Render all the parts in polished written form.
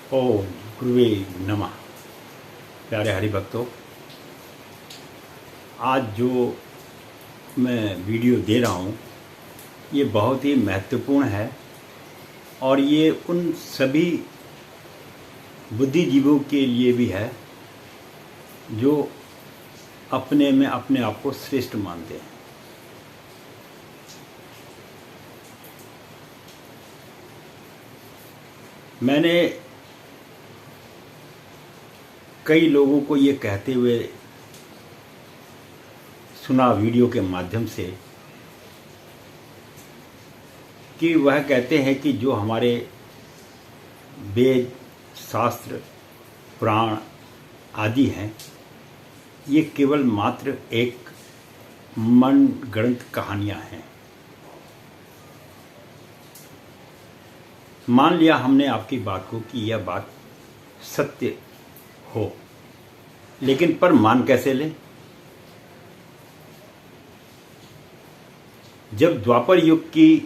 ओम गुरुवे नमः। प्यारे हरिभक्तों, आज जो मैं वीडियो दे रहा हूँ ये बहुत ही महत्वपूर्ण है और ये उन सभी बुद्धिजीवों के लिए भी है जो अपने में अपने आप को श्रेष्ठ मानते हैं। मैंने कई लोगों को ये कहते हुए सुना वीडियो के माध्यम से कि वह कहते हैं कि जो हमारे वेद, शास्त्र, पुराण आदि हैं ये केवल मात्र एक मनगढ़ंत कहानियां हैं। मान लिया हमने आपकी बात को कि यह बात सत्य हो, लेकिन पर मान कैसे लें? जब द्वापर युग की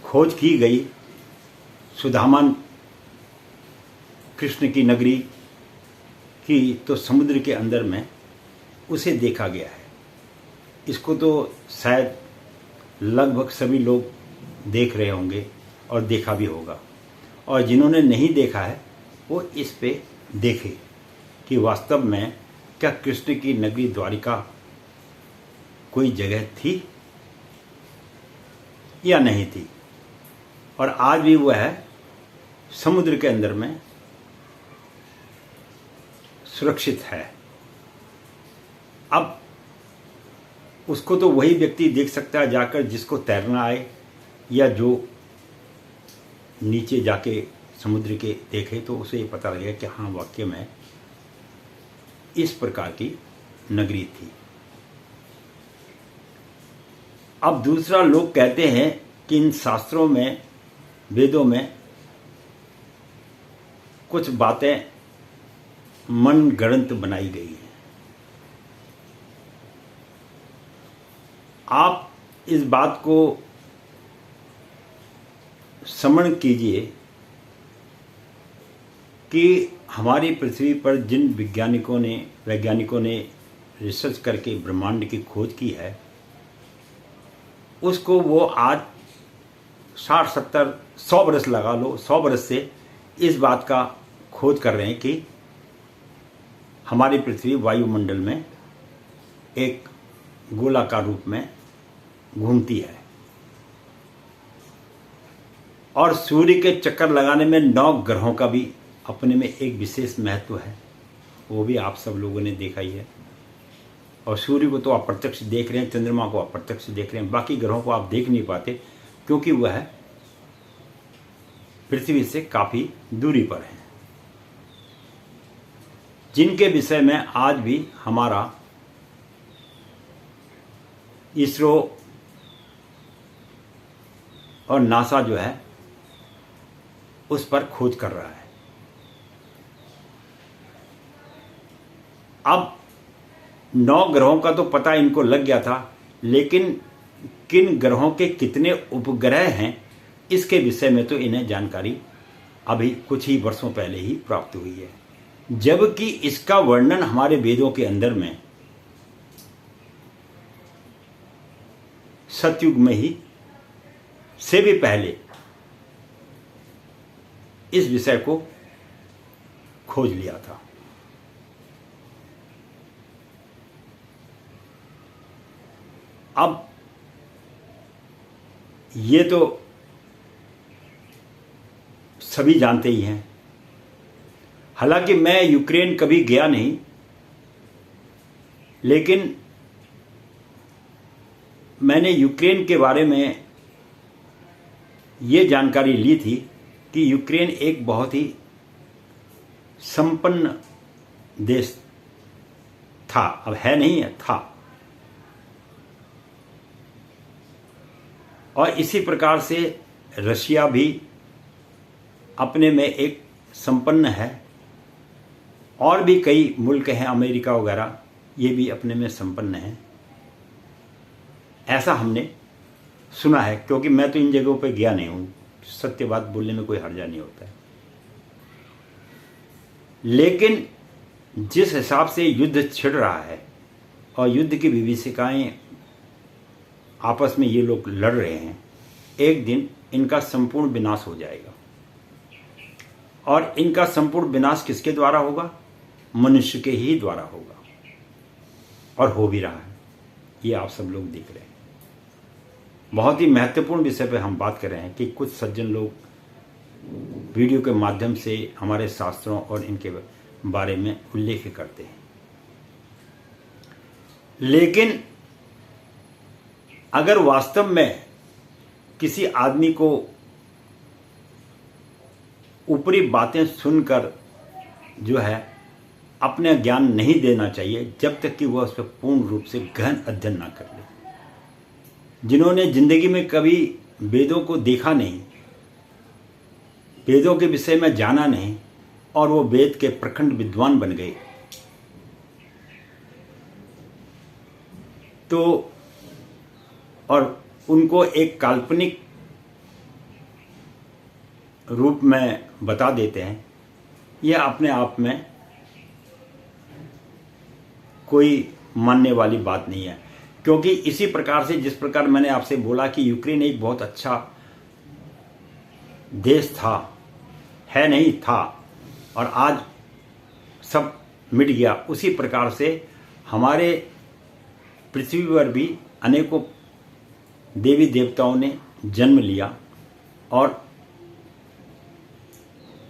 खोज की गई, सुदामा कृष्ण की नगरी की, तो समुद्र के अंदर में उसे देखा गया है। इसको तो शायद लगभग सभी लोग देख रहे होंगे और देखा भी होगा, और जिन्होंने नहीं देखा है वो इस पे देखे कि वास्तव में क्या कृष्ण की नगरी द्वारिका कोई जगह थी या नहीं थी, और आज भी वह समुद्र के अंदर में सुरक्षित है। अब उसको तो वही व्यक्ति देख सकता है जाकर जिसको तैरना आए, या जो नीचे जाके समुद्र के देखे तो उसे ये पता लगेगा कि हाँ वाकई में इस प्रकार की नगरी थी। अब दूसरा, लोग कहते हैं कि इन शास्त्रों में, वेदों में कुछ बातें मनगढ़ंत बनाई गई हैं। आप इस बात को श्रवण कीजिए कि हमारी पृथ्वी पर जिन वैज्ञानिकों ने रिसर्च करके ब्रह्मांड की खोज की है, उसको वो आज 60, 70, 100 बरस लगा लो, 100 बरस से इस बात का खोज कर रहे हैं कि हमारी पृथ्वी वायुमंडल में एक गोलाकार रूप में घूमती है, और सूर्य के चक्कर लगाने में 9 ग्रहों का भी अपने में एक विशेष महत्व है। वो भी आप सब लोगों ने देखा ही है। और सूर्य को तो आप प्रत्यक्ष देख रहे हैं, चंद्रमा को आप प्रत्यक्ष देख रहे हैं, बाकी ग्रहों को आप देख नहीं पाते क्योंकि वह पृथ्वी से काफी दूरी पर है, जिनके विषय में आज भी हमारा इसरो और नासा जो है उस पर खोज कर रहा है। अब 9 ग्रहों का तो पता इनको लग गया था, लेकिन किन ग्रहों के कितने उपग्रह हैं इसके विषय में तो इन्हें जानकारी अभी कुछ ही वर्षों पहले ही प्राप्त हुई है, जबकि इसका वर्णन हमारे वेदों के अंदर में सतयुग में ही से भी पहले इस विषय को खोज लिया था। अब ये तो सभी जानते ही हैं। हालांकि मैं यूक्रेन कभी गया नहीं, लेकिन मैंने यूक्रेन के बारे में ये जानकारी ली थी कि यूक्रेन एक बहुत ही संपन्न देश था, अब है नहीं है, था। और इसी प्रकार से रशिया भी अपने में एक संपन्न है, और भी कई मुल्क हैं, अमेरिका वगैरह, ये भी अपने में संपन्न हैं। ऐसा हमने सुना है, क्योंकि मैं तो इन जगहों पे गया नहीं हूँ, सत्य बात बोलने में कोई हर्जा नहीं होता है। लेकिन जिस हिसाब से युद्ध छिड़ रहा है और युद्ध की विभीषिकाएं आपस में ये लोग लड़ रहे हैं, एक दिन इनका संपूर्ण विनाश हो जाएगा। और इनका संपूर्ण विनाश किसके द्वारा होगा? मनुष्य के ही द्वारा होगा, और हो भी रहा है। ये आप सब लोग देख रहे हैं। बहुत ही महत्वपूर्ण विषय पे हम बात कर रहे हैं कि कुछ सज्जन लोग वीडियो के माध्यम से हमारे शास्त्रों और इनके बारे में उल्लेख करते हैं। लेकिन अगर वास्तव में किसी आदमी को ऊपरी बातें सुनकर जो है अपने ज्ञान नहीं देना चाहिए जब तक कि वह उस पर पूर्ण रूप से गहन अध्ययन ना कर ले। जिन्होंने जिंदगी में कभी वेदों को देखा नहीं, वेदों के विषय में जाना नहीं, और वो वेद के प्रखंड विद्वान बन गए, तो और उनको एक काल्पनिक रूप में बता देते हैं, यह अपने आप में कोई मानने वाली बात नहीं है। क्योंकि इसी प्रकार से, जिस प्रकार मैंने आपसे बोला कि यूक्रेन एक बहुत अच्छा देश था, है नहीं था, और आज सब मिट गया, उसी प्रकार से हमारे पृथ्वी पर भी अनेकों देवी देवताओं ने जन्म लिया और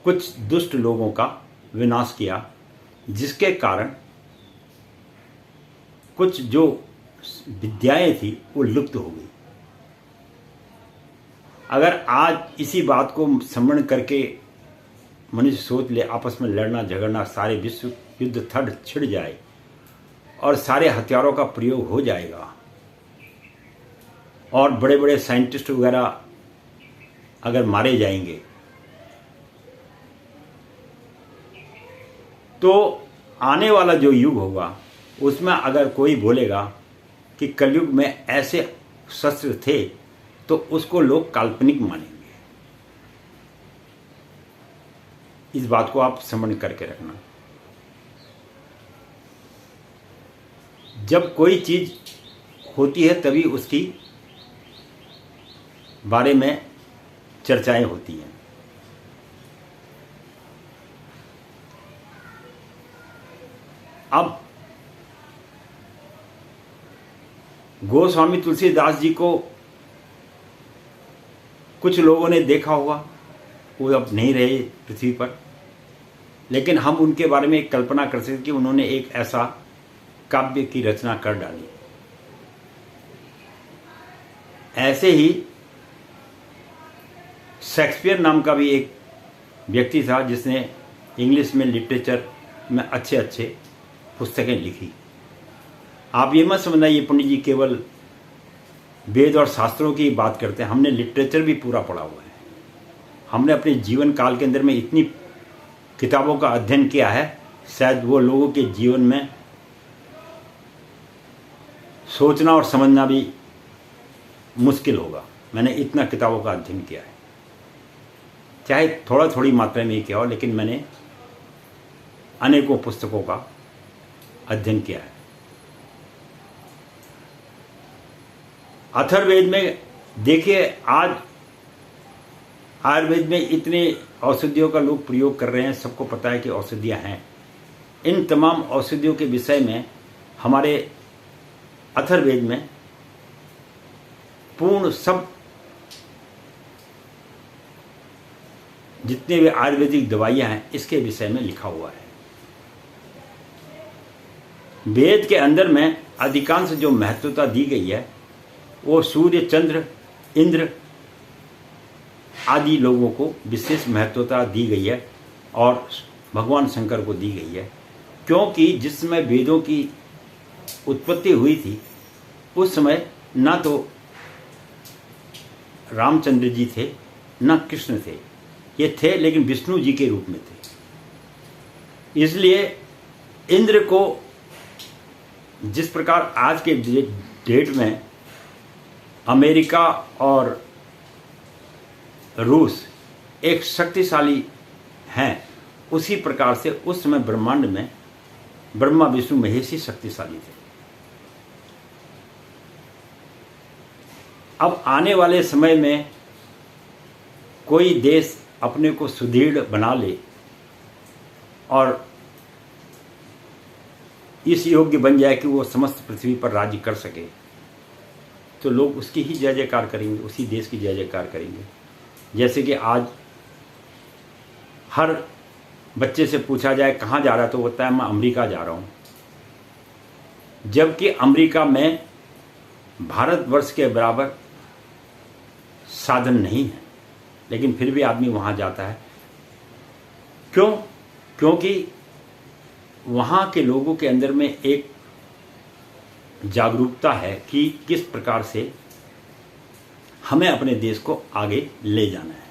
कुछ दुष्ट लोगों का विनाश किया, जिसके कारण कुछ जो विद्याएं थी वो लुप्त हो गई। अगर आज इसी बात को स्मरण करके मनुष्य सोच ले आपस में लड़ना झगड़ना, सारे विश्व युद्ध थड़ छिड़ जाए और सारे हथियारों का प्रयोग हो जाएगा, और बड़े बड़े साइंटिस्ट वगैरह अगर मारे जाएंगे, तो आने वाला जो युग होगा उसमें अगर कोई बोलेगा कि कलयुग में ऐसे शस्त्र थे, तो उसको लोग काल्पनिक मानेंगे। इस बात को आप स्मरण करके रखना। जब कोई चीज होती है तभी उसकी बारे में चर्चाएं होती हैं। अब गोस्वामी तुलसीदास जी को कुछ लोगों ने देखा होगा, वो अब नहीं रहे पृथ्वी पर, लेकिन हम उनके बारे में एक कल्पना कर सकते कि उन्होंने एक ऐसा काव्य की रचना कर डाली। ऐसे ही शेक्सपियर नाम का भी एक व्यक्ति था जिसने इंग्लिश में लिटरेचर में अच्छे अच्छे पुस्तकें लिखी। आप ये मत समझना ये पंडित जी केवल वेद और शास्त्रों की बात करते हैं, हमने लिटरेचर भी पूरा पढ़ा हुआ है। हमने अपने जीवन काल के अंदर में इतनी किताबों का अध्ययन किया है, शायद वो लोगों के जीवन में सोचना और समझना भी मुश्किल होगा। मैंने इतना किताबों का अध्ययन किया है, चाहे थोड़ा थोड़ी मात्रा में ही किया हो, लेकिन मैंने अनेकों पुस्तकों का अध्ययन किया है। अथर्ववेद में देखिए, आज आयुर्वेद में इतने औषधियों का लोग प्रयोग कर रहे हैं, सबको पता है कि औषधियाँ हैं। इन तमाम औषधियों के विषय में हमारे अथर्ववेद में पूर्ण सब जितने भी आयुर्वेदिक दवाइयाँ हैं इसके विषय में लिखा हुआ है। वेद के अंदर में अधिकांश जो महत्वता दी गई है वो सूर्य, चंद्र, इंद्र आदि लोगों को विशेष महत्वता दी गई है और भगवान शंकर को दी गई है, क्योंकि जिस समय वेदों की उत्पत्ति हुई थी उस समय ना तो रामचंद्र जी थे ना कृष्ण थे, ये थे लेकिन विष्णु जी के रूप में थे। इसलिए इंद्र को जिस प्रकार आज के डेट में अमेरिका और रूस एक शक्तिशाली हैं, उसी प्रकार से उस समय ब्रह्मांड में ब्रह्मा विष्णु महेश ही शक्तिशाली थे। अब आने वाले समय में कोई देश अपने को सुदृढ़ बना ले और इस योग्य बन जाए कि वो समस्त पृथ्वी पर राज्य कर सके, तो लोग उसकी ही जय जयकार करेंगे, उसी देश की जय जयकार करेंगे। जैसे कि आज हर बच्चे से पूछा जाए कहाँ जा रहा है तो बोलता है मैं अमेरिका जा रहा हूँ, जबकि अमेरिका में भारतवर्ष के बराबर साधन नहीं है, लेकिन फिर भी आदमी वहाँ जाता है। क्यों? क्योंकि वहाँ के लोगों के अंदर में एक जागरूकता है कि किस प्रकार से हमें अपने देश को आगे ले जाना है।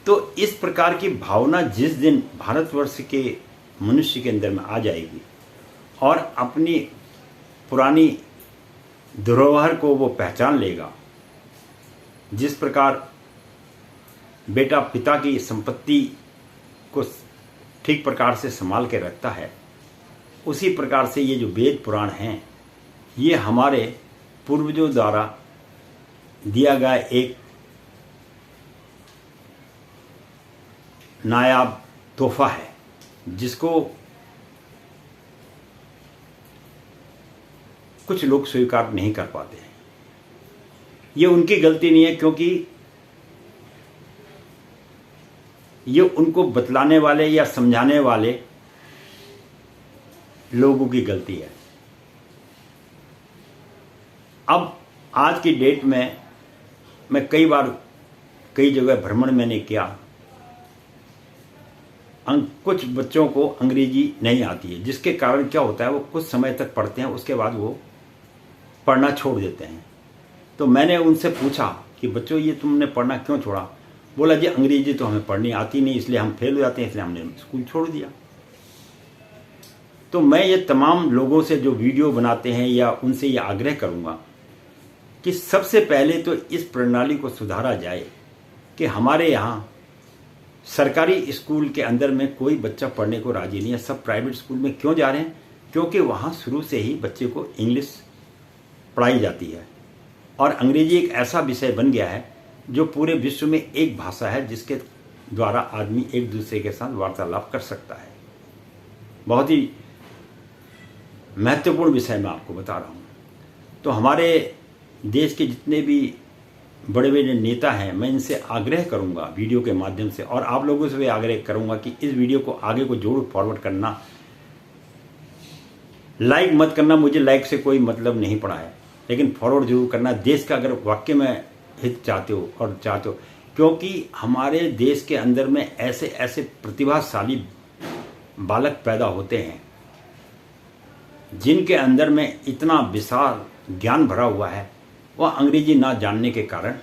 तो इस प्रकार की भावना जिस दिन भारतवर्ष के मनुष्य के अंदर में आ जाएगी और अपनी पुरानी धरोहर को वो पहचान लेगा, जिस प्रकार बेटा पिता की संपत्ति को ठीक प्रकार से संभाल के रखता है, उसी प्रकार से ये जो वेद पुराण हैं ये हमारे पूर्वजों द्वारा दिया गया एक नायाब तोहफा है, जिसको कुछ लोग स्वीकार नहीं कर पाते हैं। ये उनकी गलती नहीं है, क्योंकि ये उनको बतलाने वाले या समझाने वाले लोगों की गलती है। अब आज की डेट में मैं कई बार कई जगह भ्रमण मैंने किया, कुछ बच्चों को अंग्रेजी नहीं आती है, जिसके कारण क्या होता है वो कुछ समय तक पढ़ते हैं, उसके बाद वो पढ़ना छोड़ देते हैं। तो मैंने उनसे पूछा कि बच्चों ये तुमने पढ़ना क्यों छोड़ा? बोला जी अंग्रेजी तो हमें पढ़नी आती नहीं, इसलिए हम फेल हो जाते हैं, इसलिए हमने स्कूल छोड़ दिया। तो मैं ये तमाम लोगों से जो वीडियो बनाते हैं या उनसे ये आग्रह करूंगा कि सबसे पहले तो इस प्रणाली को सुधारा जाए कि हमारे यहाँ सरकारी स्कूल के अंदर में कोई बच्चा पढ़ने को राजी नहीं है। सब प्राइवेट स्कूल में क्यों जा रहे हैं? क्योंकि वहाँ शुरू से ही बच्चे को इंग्लिश पढ़ाई जाती है और अंग्रेजी एक ऐसा विषय बन गया है जो पूरे विश्व में एक भाषा है जिसके द्वारा आदमी एक दूसरे के साथ वार्तालाप कर सकता है। बहुत ही महत्वपूर्ण विषय मैं आपको बता रहा हूँ। तो हमारे देश के जितने भी बड़े बड़े नेता हैं, मैं इनसे आग्रह करूंगा वीडियो के माध्यम से, और आप लोगों से भी आग्रह करूंगा कि इस वीडियो को आगे को जरूर फॉरवर्ड करना। लाइक मत करना, मुझे लाइक से कोई मतलब नहीं पड़ा है, लेकिन फॉरवर्ड जरूर करना। देश का अगर वाकई में हित चाहते हो और चाहते हो, क्योंकि हमारे देश के अंदर में ऐसे ऐसे प्रतिभाशाली बालक पैदा होते हैं जिनके अंदर में इतना विशाल ज्ञान भरा हुआ है, वह अंग्रेजी ना जानने के कारण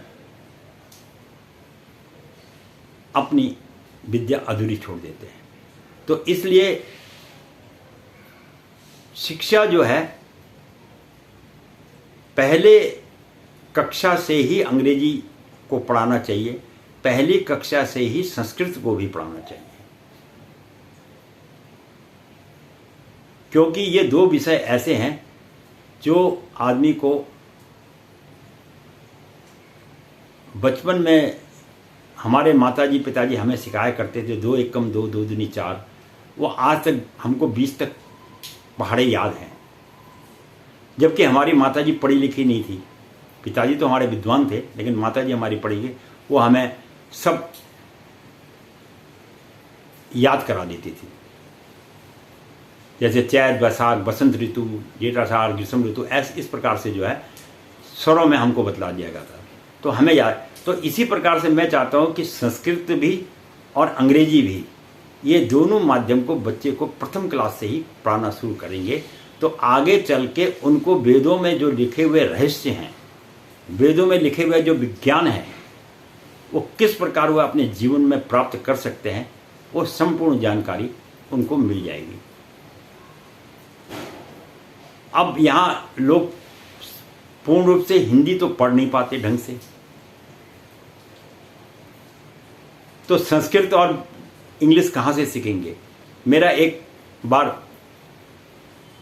अपनी विद्या अधूरी छोड़ देते हैं। तो इसलिए शिक्षा जो है पहले कक्षा से ही अंग्रेजी को पढ़ाना चाहिए, पहली कक्षा से ही संस्कृत को भी पढ़ाना चाहिए, क्योंकि ये दो विषय ऐसे हैं जो आदमी को बचपन में हमारे माताजी पिताजी हमें सिखाया करते थे, 2 एकम 2 2 दूनी 4। वो आज तक हमको 20 तक पहाड़े याद हैं, जबकि हमारी माताजी पढ़ी लिखी नहीं थी। पिताजी तो हमारे विद्वान थे, लेकिन माताजी हमारी पढ़ी गई, वो हमें सब याद करा देती थी। जैसे चैत बैसाख बसंत ऋतु जेठ आषाढ़ ग्रीष्म ऋतु, ऐसे इस प्रकार से जो है स्वरों में हमको बतला दिया गया था, तो हमें याद। तो इसी प्रकार से मैं चाहता हूँ कि संस्कृत भी और अंग्रेजी भी, ये दोनों माध्यम को बच्चे को प्रथम क्लास से ही पढ़ाना शुरू करेंगे, तो आगे चल के उनको वेदों में जो लिखे हुए रहस्य हैं, वेदों में लिखे हुए जो विज्ञान है, वो किस प्रकार वो अपने जीवन में प्राप्त कर सकते हैं, वो संपूर्ण जानकारी उनको मिल जाएगी। अब यहाँ लोग पूर्ण रूप से हिंदी तो पढ़ नहीं पाते ढंग से, तो संस्कृत और इंग्लिश कहाँ से सीखेंगे। मेरा एक बार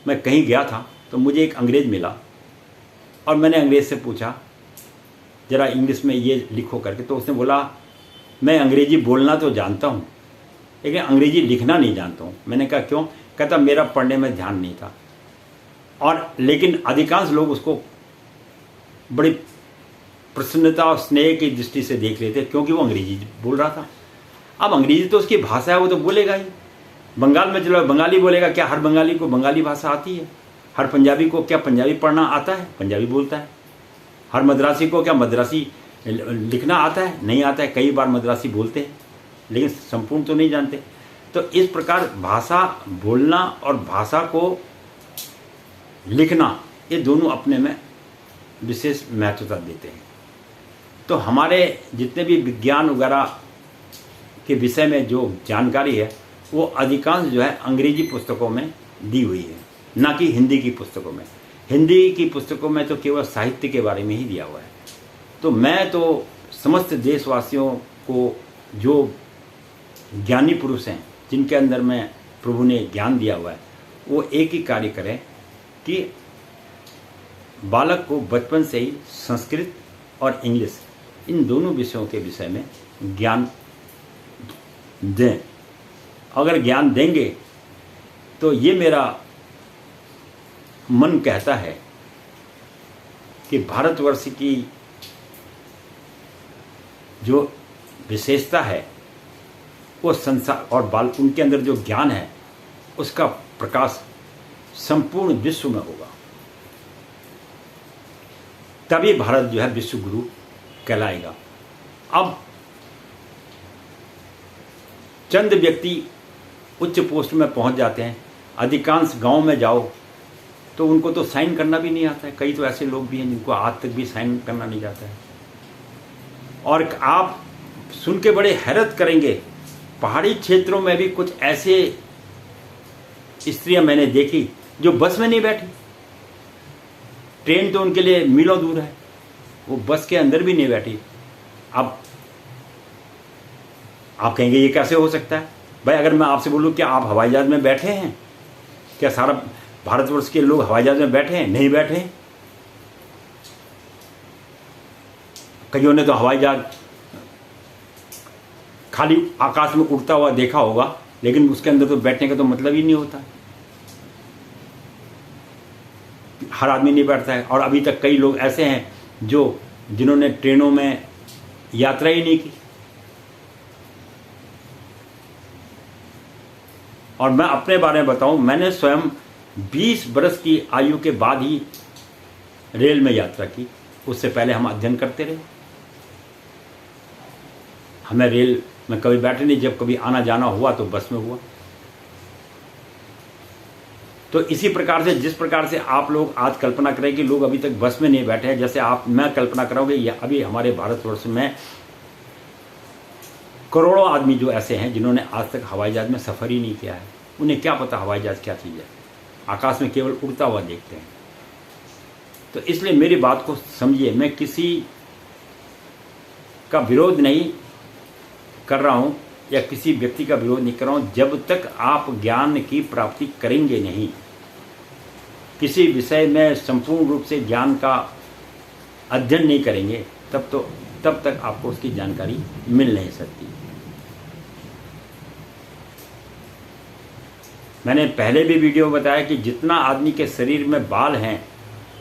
मैं कहीं गया था तो मुझे एक अंग्रेज मिला और मैंने अंग्रेज से पूछा ज़रा इंग्लिश में ये लिखो करके, तो उसने बोला मैं अंग्रेजी बोलना तो जानता हूँ लेकिन अंग्रेजी लिखना नहीं जानता हूँ। मैंने कहा क्यों? कहता मेरा पढ़ने में ध्यान नहीं था। और लेकिन अधिकांश लोग उसको बड़ी प्रसन्नता और स्नेह की दृष्टि से देख लेते क्योंकि वो अंग्रेजी बोल रहा था। अब अंग्रेजी तो उसकी भाषा है, वो तो बोलेगा ही। बंगाल में चलो बंगाली बोलेगा, क्या हर बंगाली को बंगाली भाषा आती है? हर पंजाबी को क्या पंजाबी पढ़ना आता है? पंजाबी बोलता है। हर मद्रासी को क्या मद्रासी लिखना आता है? नहीं आता है। कई बार मद्रासी बोलते हैं लेकिन संपूर्ण तो नहीं जानते। तो इस प्रकार भाषा बोलना और भाषा को लिखना ये दोनों अपने में विशेष महत्वता देते हैं। तो हमारे जितने भी विज्ञान वगैरह के विषय में जो जानकारी है वो अधिकांश जो है अंग्रेजी पुस्तकों में दी हुई है, ना कि हिंदी की पुस्तकों में। हिंदी की पुस्तकों में तो केवल साहित्य के बारे में ही दिया हुआ है। तो मैं तो समस्त देशवासियों को, जो ज्ञानी पुरुष हैं जिनके अंदर में प्रभु ने ज्ञान दिया हुआ है, वो एक ही कार्य करें कि बालक को बचपन से ही संस्कृत और इंग्लिश इन दोनों विषयों के विषय में ज्ञान दें। अगर ज्ञान देंगे तो ये मेरा मन कहता है कि भारतवर्ष की जो विशेषता है वो संसार और बाल उनके अंदर जो ज्ञान है उसका प्रकाश संपूर्ण विश्व में होगा। तभी भारत जो है विश्व गुरु कहलाएगा। अब चंद व्यक्ति उच्च पोस्ट में पहुंच जाते हैं। अधिकांश गांव में जाओ तो उनको तो साइन करना भी नहीं आता है। कई तो ऐसे लोग भी हैं जिनको आज तक भी साइन करना नहीं जाता है। और आप सुन के बड़े हैरत करेंगे, पहाड़ी क्षेत्रों में भी कुछ ऐसे स्त्रियां मैंने देखी जो बस में नहीं बैठी। ट्रेन तो उनके लिए मीलों दूर है, वो बस के अंदर भी नहीं बैठी। अब आप कहेंगे ये कैसे हो सकता है? भाई अगर मैं आपसे बोलूं क्या आप हवाई जहाज में बैठे हैं? क्या सारा भारतवर्ष के लोग हवाई जहाज में बैठे हैं? नहीं बैठे हैं। कईयों ने तो हवाई जहाज खाली आकाश में उड़ता हुआ देखा होगा लेकिन उसके अंदर तो बैठने का तो मतलब ही नहीं होता। हर आदमी नहीं बैठता है। और अभी तक कई लोग ऐसे हैं जिन्होंने ट्रेनों में यात्रा ही नहीं की। और मैं अपने बारे में बताऊं, मैंने स्वयं 20 बरस की आयु के बाद ही रेल में यात्रा की। उससे पहले हम अध्ययन करते रहे। हमें रेल में कभी बैठे नहीं, जब कभी आना जाना हुआ तो बस में हुआ। तो इसी प्रकार से जिस प्रकार से आप लोग आज कल्पना करें कि लोग अभी तक बस में नहीं बैठे हैं, जैसे मैं कल्पना कराऊंगी या अभी हमारे भारतवर्ष में करोड़ों आदमी जो ऐसे हैं जिन्होंने आज तक हवाई जहाज में सफ़र ही नहीं किया है। उन्हें क्या पता हवाई जहाज क्या चीज़ है? आकाश में केवल उड़ता हुआ देखते हैं। तो इसलिए मेरी बात को समझिए, मैं किसी का विरोध नहीं कर रहा हूं या किसी व्यक्ति का विरोध नहीं कर रहा हूं। जब तक आप ज्ञान की प्राप्ति करेंगे नहीं, किसी विषय में संपूर्ण रूप से ज्ञान का अध्ययन नहीं करेंगे, तब तक आपको उसकी जानकारी मिल नहीं सकती। मैंने पहले भी वीडियो में बताया कि जितना आदमी के शरीर में बाल हैं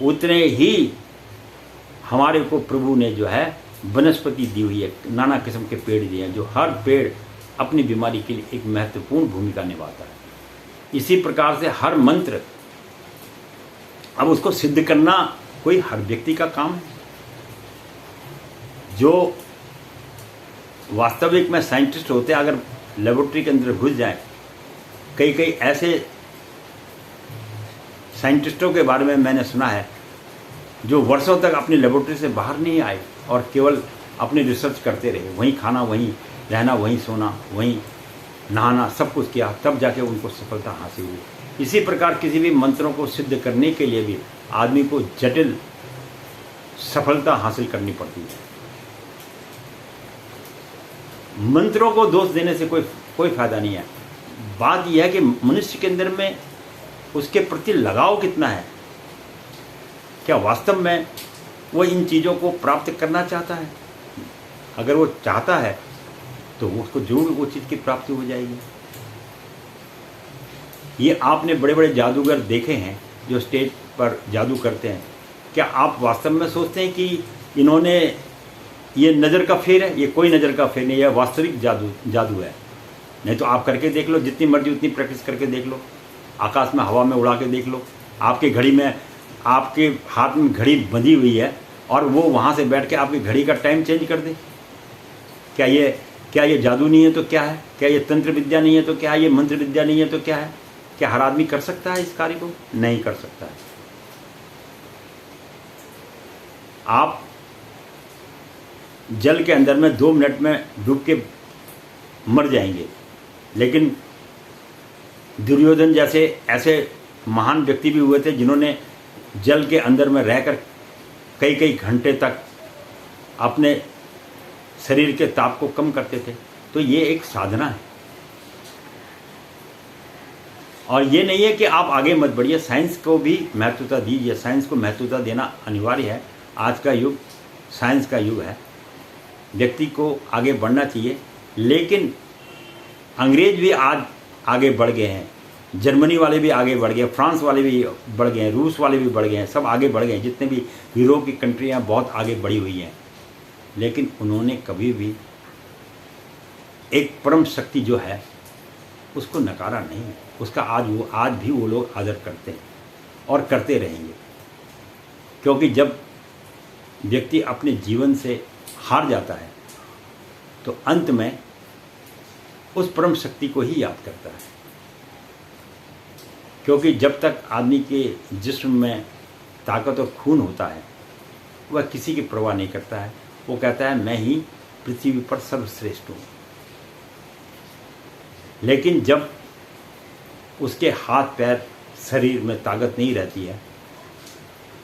उतने ही हमारे को प्रभु ने जो है वनस्पति दी हुई है, नाना किस्म के पेड़ दिए हैं, जो हर पेड़ अपनी बीमारी के लिए एक महत्वपूर्ण भूमिका निभाता है। इसी प्रकार से हर मंत्र, अब उसको सिद्ध करना कोई हर व्यक्ति का काम है। जो वास्तविक में साइंटिस्ट होते हैं, अगर लेबोरेटरी के अंदर घुस जाए, कई ऐसे साइंटिस्टों के बारे में मैंने सुना है जो वर्षों तक अपनी लेबोरेटरी से बाहर नहीं आए और केवल अपनी रिसर्च करते रहे। वहीं खाना, वहीं रहना, वहीं सोना, वहीं नहाना, सब कुछ किया, तब जाके उनको सफलता हासिल हुई। इसी प्रकार किसी भी मंत्रों को सिद्ध करने के लिए भी आदमी को जटिल सफलता हासिल करनी पड़ती है। मंत्रों को दोष देने से कोई फायदा नहीं है। बात यह है कि मनुष्य के अंदर में उसके प्रति लगाव कितना है, क्या वास्तव में वो इन चीज़ों को प्राप्त करना चाहता है। अगर वो चाहता है तो उसको जरूर वो चीज़ की प्राप्ति हो जाएगी। ये आपने बड़े बड़े जादूगर देखे हैं जो स्टेज पर जादू करते हैं। क्या आप वास्तव में सोचते हैं कि इन्होंने ये नज़र का फेर है? ये कोई नज़र का फेर नहीं, यह वास्तविक जादू है। नहीं तो आप करके देख लो, जितनी मर्जी उतनी प्रैक्टिस करके देख लो, आकाश में हवा में उड़ा के देख लो। आपके घड़ी में, आपके हाथ में घड़ी बंधी हुई है और वो वहाँ से बैठ के आपकी घड़ी का टाइम चेंज कर दे। क्या ये जादू नहीं है तो क्या है? क्या ये तंत्र विद्या नहीं है तो क्या है? ये मंत्र विद्या नहीं है तो क्या है? क्या हर आदमी कर सकता है इस कार्य को? नहीं कर सकता है। आप जल के अंदर में 2 मिनट में डूब के मर जाएंगे, लेकिन दुर्योधन जैसे ऐसे महान व्यक्ति भी हुए थे जिन्होंने जल के अंदर में रहकर कई कई घंटे तक अपने शरीर के ताप को कम करते थे। तो ये एक साधना है। और ये नहीं है कि आप आगे मत बढ़िए, साइंस को भी महत्वता दीजिए। साइंस को महत्वता देना अनिवार्य है। आज का युग साइंस का युग है, व्यक्ति को आगे बढ़ना चाहिए। लेकिन अंग्रेज भी आज आगे बढ़ गए हैं, जर्मनी वाले भी आगे बढ़ गए, फ्रांस वाले भी बढ़ गए हैं, रूस वाले भी बढ़ गए हैं, सब आगे बढ़ गए हैं। जितने भी यूरोप की कंट्रियां बहुत आगे बढ़ी हुई हैं, लेकिन उन्होंने कभी भी एक परम शक्ति जो है उसको नकारा नहीं। उसका आज भी वो लोग आदर करते हैं और करते रहेंगे। क्योंकि जब व्यक्ति अपने जीवन से हार जाता है तो अंत में उस परम शक्ति को ही याद करता है। क्योंकि जब तक आदमी के जिस्म में ताकत और खून होता है वह किसी की परवाह नहीं करता है। वो कहता है मैं ही पृथ्वी पर सर्वश्रेष्ठ हूँ। लेकिन जब उसके हाथ पैर शरीर में ताकत नहीं रहती है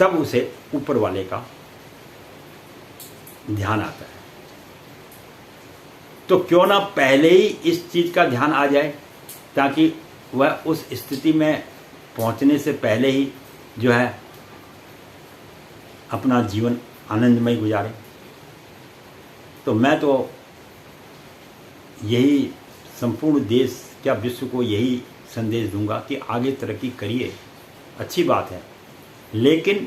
तब उसे ऊपर वाले का ध्यान आता है। तो क्यों ना पहले ही इस चीज़ का ध्यान आ जाए ताकि वह उस स्थिति में पहुंचने से पहले ही जो है अपना जीवन आनंदमय गुजारे। तो मैं तो यही संपूर्ण देश क्या विश्व को यही संदेश दूंगा कि आगे तरक्की करिए, अच्छी बात है, लेकिन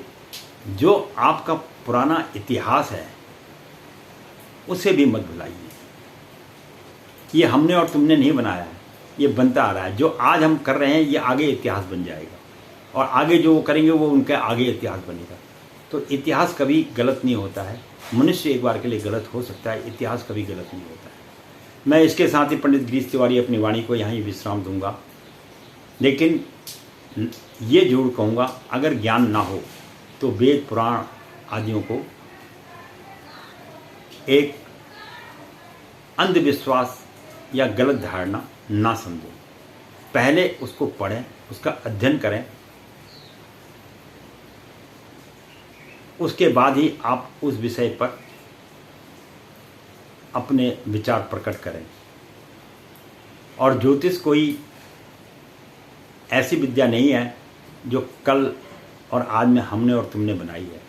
जो आपका पुराना इतिहास है उसे भी मत भुलाइए। ये हमने और तुमने नहीं बनाया है, ये बनता आ रहा है। जो आज हम कर रहे हैं ये आगे इतिहास बन जाएगा और आगे जो वो करेंगे वो उनका आगे इतिहास बनेगा। तो इतिहास कभी गलत नहीं होता है। मनुष्य एक बार के लिए गलत हो सकता है, इतिहास कभी गलत नहीं होता है। मैं इसके साथ ही पंडित गिरीश तिवारी अपनी वाणी को यहाँ ही विश्राम दूंगा। लेकिन ये जरूर कहूँगा, अगर ज्ञान ना हो तो वेद पुराण आदियों को एक अंधविश्वास या गलत धारणा ना समझें। पहले उसको पढ़ें, उसका अध्ययन करें, उसके बाद ही आप उस विषय पर अपने विचार प्रकट करें। और ज्योतिष कोई ऐसी विद्या नहीं है जो कल और आज में हमने और तुमने बनाई है।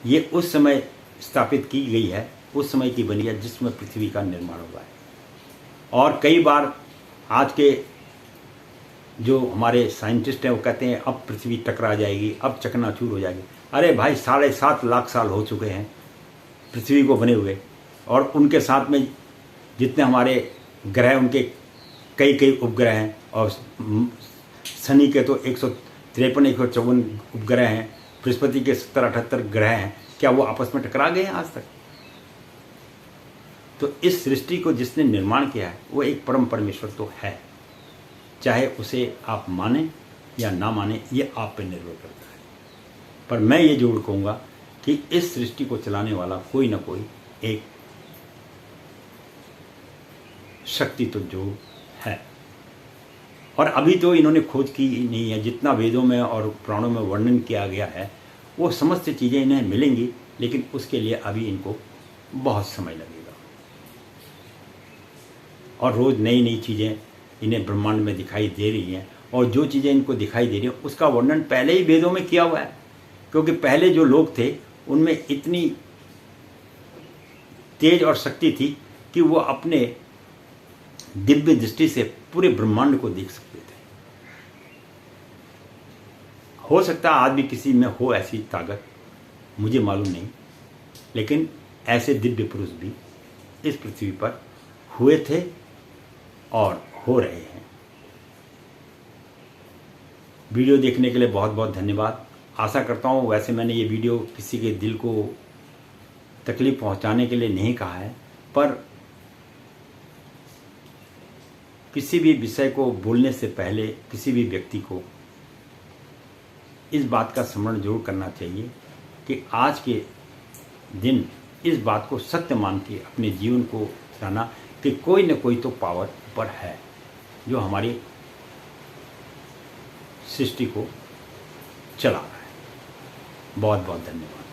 ये उस समय स्थापित की गई है, उस समय की बनी है जिसमें पृथ्वी का निर्माण हुआ है। और कई बार आज के जो हमारे साइंटिस्ट हैं वो कहते हैं अब पृथ्वी टकरा जाएगी, अब चकनाचूर हो जाएगी। अरे भाई 7.5 लाख साल हो चुके हैं पृथ्वी को बने हुए, और उनके साथ में जितने हमारे ग्रह उनके कई कई उपग्रह हैं, और शनि के तो 153-154 उपग्रह हैं, बृहस्पति के 70-78 ग्रह हैं। क्या वो आपस में टकरा गए हैं आज तक? तो इस सृष्टि को जिसने निर्माण किया है वो एक परम परमेश्वर तो है। चाहे उसे आप माने या ना माने ये आप पे निर्भर करता है। पर मैं ये जरूर कहूँगा कि इस सृष्टि को चलाने वाला कोई ना कोई एक शक्ति तो जो है। और अभी तो इन्होंने खोज की नहीं है। जितना वेदों में और पुराणों में वर्णन किया गया है वो समस्त चीज़ें इन्हें मिलेंगी, लेकिन उसके लिए अभी इनको बहुत समय लगेगा। और रोज़ नई नई चीज़ें इन्हें ब्रह्मांड में दिखाई दे रही हैं, और जो चीज़ें इनको दिखाई दे रही हैं उसका वर्णन पहले ही वेदों में किया हुआ है, क्योंकि पहले जो लोग थे उनमें इतनी तेज और शक्ति थी कि वो अपने दिव्य दृष्टि से पूरे ब्रह्मांड को देख सकते थे। हो सकता है आज भी किसी में हो ऐसी ताकत, मुझे मालूम नहीं, लेकिन ऐसे दिव्य पुरुष भी इस पृथ्वी पर हुए थे और हो रहे हैं। वीडियो देखने के लिए बहुत बहुत धन्यवाद। आशा करता हूँ, वैसे मैंने ये वीडियो किसी के दिल को तकलीफ पहुंचाने के लिए नहीं कहा है, पर किसी भी विषय को बोलने से पहले किसी भी व्यक्ति को इस बात का स्मरण जरूर करना चाहिए कि आज के दिन इस बात को सत्य मान के अपने जीवन को जाना कि कोई न कोई तो पावर ऊपर है जो हमारी सृष्टि को चला रहा है। बहुत बहुत धन्यवाद।